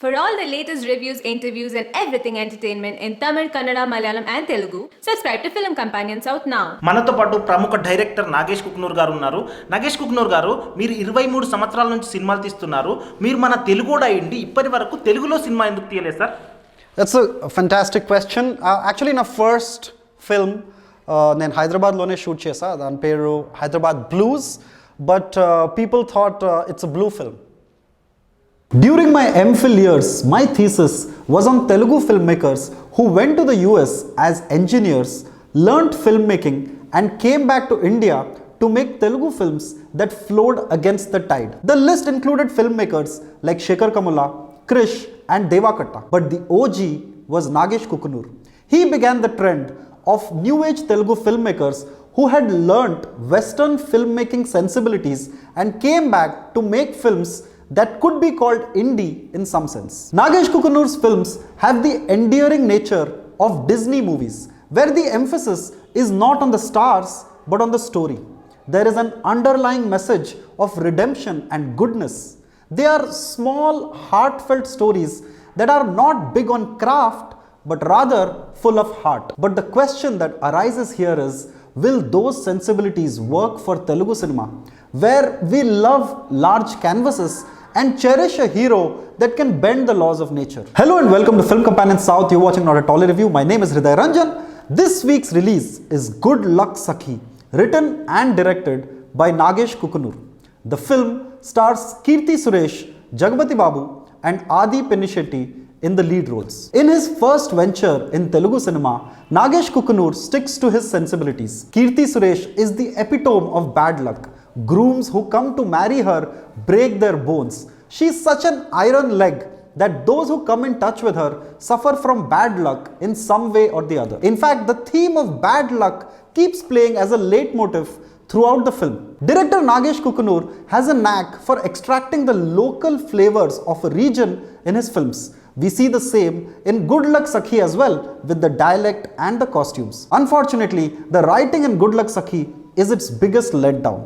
For all the latest reviews, interviews, and everything entertainment in Tamil, Kannada, Malayalam, and Telugu, subscribe to Film Companion South now. మనతో పాటు ప్రముఖ director Nagesh Kukunoor గారు ఉన్నారు. నాగేష్ కుకునూర్ గారు, మీరు 23 సంవత్సరాల నుంచి సినిమాలు తీస్తున్నారు. మీరు మన తెలుగుడ అయ్యింది ఇప్పటి వరకు తెలుగులో సినిమా ఎందుకు తీయలేదు sir? That's a fantastic question. Actually, na first film నేను హైదరాబాద్లోనే షూట్ చేశా. దాని పేరు Hyderabad blues. But people thought it's a blue film. During my MPhil years, my thesis was on Telugu filmmakers who went to the US as engineers, learnt filmmaking and came back to India to make Telugu films that flowed against the tide. The list included filmmakers like Shekhar Kamula, Krish and Devakatta. But the OG was Nagesh Kukunoor. He began the trend of new age Telugu filmmakers who had learnt Western filmmaking sensibilities and came back to make films that could be called indie in some sense. Nagesh Kukunoor's films have the endearing nature of Disney movies, where the emphasis is not on the stars but on the story. There is an underlying message of redemption and goodness. They are small, heartfelt stories that are not big on craft but rather full of heart. But the question that arises here is, will those sensibilities work for Telugu cinema, where we love large canvases and cherish a hero that can bend the laws of nature? Hello and welcome to Film Companion South. You're watching not a Tolly review. My name is Hriday Ranjan. This week's release is Good Luck Sakhi, written and directed by Nagesh Kukunoor. The film stars Keerthy, Suresh, Jagapathi, Babu and Adi Penishetty in the lead roles. In his first venture in Telugu cinema, Nagesh Kukunoor sticks to his sensibilities. Keerthy Suresh is the epitome of bad luck. Grooms who come to marry her break their bones. She is such an iron leg that those who come in touch with her suffer from bad luck in some way or the other. In fact, the theme of bad luck keeps playing as a leitmotif throughout the film. Director Nagesh Kukunoor has a knack for extracting the local flavors of a region in his films. We see the same in Good Luck Sakhi as well, with the dialect and the costumes. Unfortunately, the writing in Good Luck Sakhi is its biggest letdown.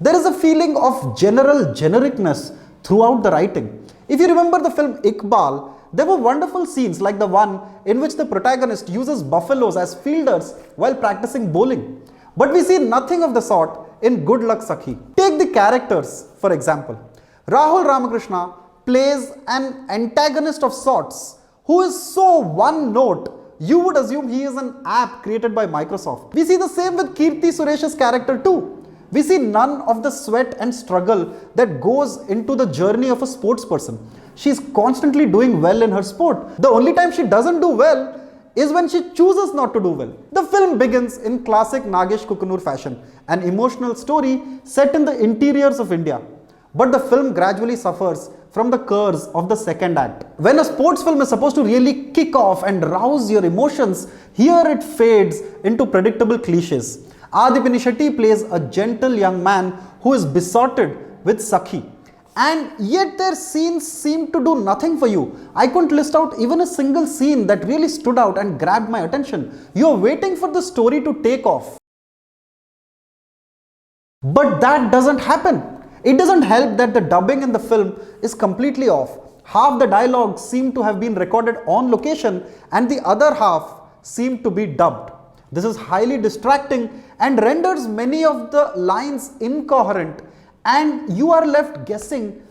There is a feeling of general genericness throughout the writing. If you remember the film Iqbal, there were wonderful scenes like the one in which the protagonist uses buffaloes as fielders while practicing bowling. But we see nothing of the sort in Good Luck Sakhi. Take the characters, for example. Rahul Ramakrishna plays an antagonist of sorts who is so one note you would assume he is an app created by Microsoft. We see the same with Keerthy Suresh's character too. We see none of the sweat and struggle that goes into the journey of a sports person. She is constantly doing well in her sport. The only time she doesn't do well is when she chooses not to do well. The film begins in classic Nagesh Kukunoor fashion, an emotional story set in the interiors of India. But the film gradually suffers from the curse of the second act. When a sports film is supposed to really kick off and rouse your emotions, here it fades into predictable cliches. Adi Penishetty plays a gentle young man who is besotted with Sakhi. And yet their scenes seem to do nothing for you. I couldn't list out even a single scene that really stood out and grabbed my attention. You're waiting for the story to take off. But that doesn't happen. It doesn't help that the dubbing in the film is completely off. Half the dialogue seemed to have been recorded on location and the other half seemed to be dubbed. This is highly distracting and renders many of the lines incoherent, and you are left guessing.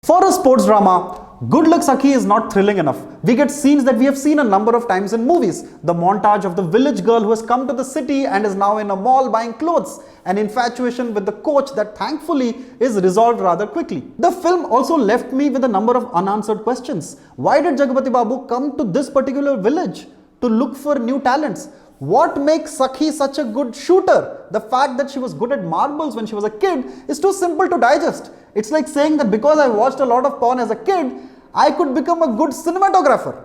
For a sports drama, Good Luck Sakhi is not thrilling enough. We get scenes that we have seen a number of times in movies. The montage of the village girl who has come to the city and is now in a mall buying clothes. An infatuation with the coach that thankfully is resolved rather quickly. The film also left me with a number of unanswered questions. Why did Jagapathi Babu come to this particular village to look for new talents? What makes Sakhi such a good shooter? The fact that she was good at marbles when she was a kid is too simple to digest. It's like saying that because I watched a lot of porn as a kid, I could become a good cinematographer.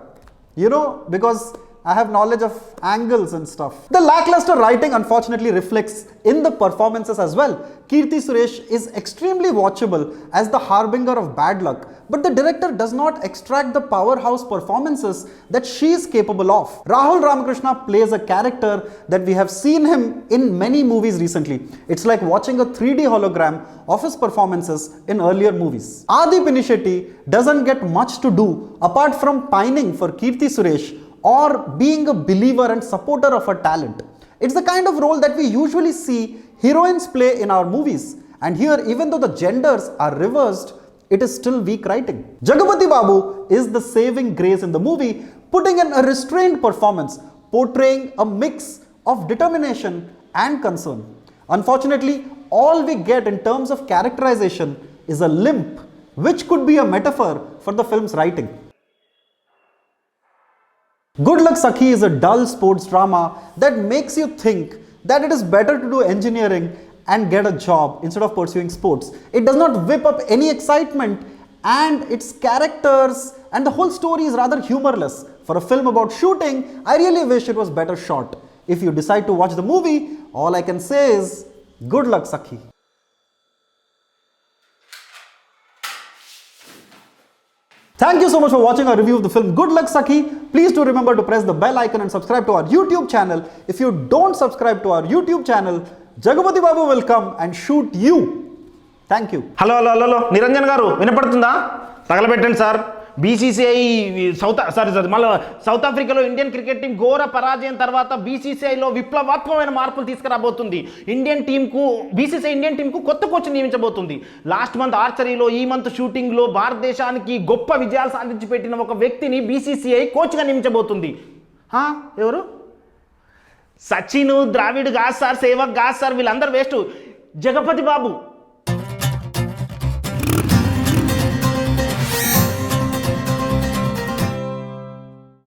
You know, because I have knowledge of angles and stuff. The lackluster writing unfortunately reflects in the performances as well. Keerthy Suresh is extremely watchable as the harbinger of bad luck, but the director does not extract the powerhouse performances that she is capable of. Rahul Ramakrishna plays a character that we have seen him in many movies recently. It's like watching a 3D hologram of his performances in earlier movies. Adi Pinishetty doesn't get much to do apart from pining for Keerthy Suresh or being a believer and supporter of her talent. It's the kind of role that we usually see heroines play in our movies, and here, even though the genders are reversed, it is still weak writing. Jagapathi Babu is the saving grace in the movie, putting in a restrained performance, portraying a mix of determination and concern. Unfortunately, all we get in terms of characterization is a limp, which could be a metaphor for the film's writing. Good Luck Sakhi is a dull sports drama that makes you think that it is better to do engineering and get a job instead of pursuing sports. It does not whip up any excitement, and its characters and the whole story is rather humorless. For a film about shooting, I really wish it was better shot. If you decide to watch the movie, all I can say is good luck, Sakhi. Thank you so much for watching our review of the film Good Luck Sakhi. Please do remember to press the bell icon and subscribe to our YouTube channel. If you don't subscribe to our YouTube channel, Jagapathi Babu will come and shoot you. Thank you. Hello hello hello Niranjan గారు వినపడుతుందా? తగలబెట్టండి sir. BCCI మళ్ళీ south ఆఫ్రికాలో Indian cricket team ఘోర పరాజయం తర్వాత బీసీసీఐలో విప్లవాత్మకమైన మార్పులు తీసుకురాబోతుంది. BCCI Indian టీంకు కొత్త కోచ్ నియమించబోతుంది. లాస్ట్ మంత్ ఆర్చరీలో, ఈ మంత్ షూటింగ్లో భారతదేశానికి గొప్ప విజయాలు సాధించి పెట్టిన ఒక వ్యక్తిని బీసీసీఐ కోచ్గా నియమించబోతుంది. ఎవరు? సచిన్, ద్రావిడ్ కాదు సార్, సేవక్ కాదు సార్, వీళ్ళందరూ వేస్ట్. జగపతి బాబు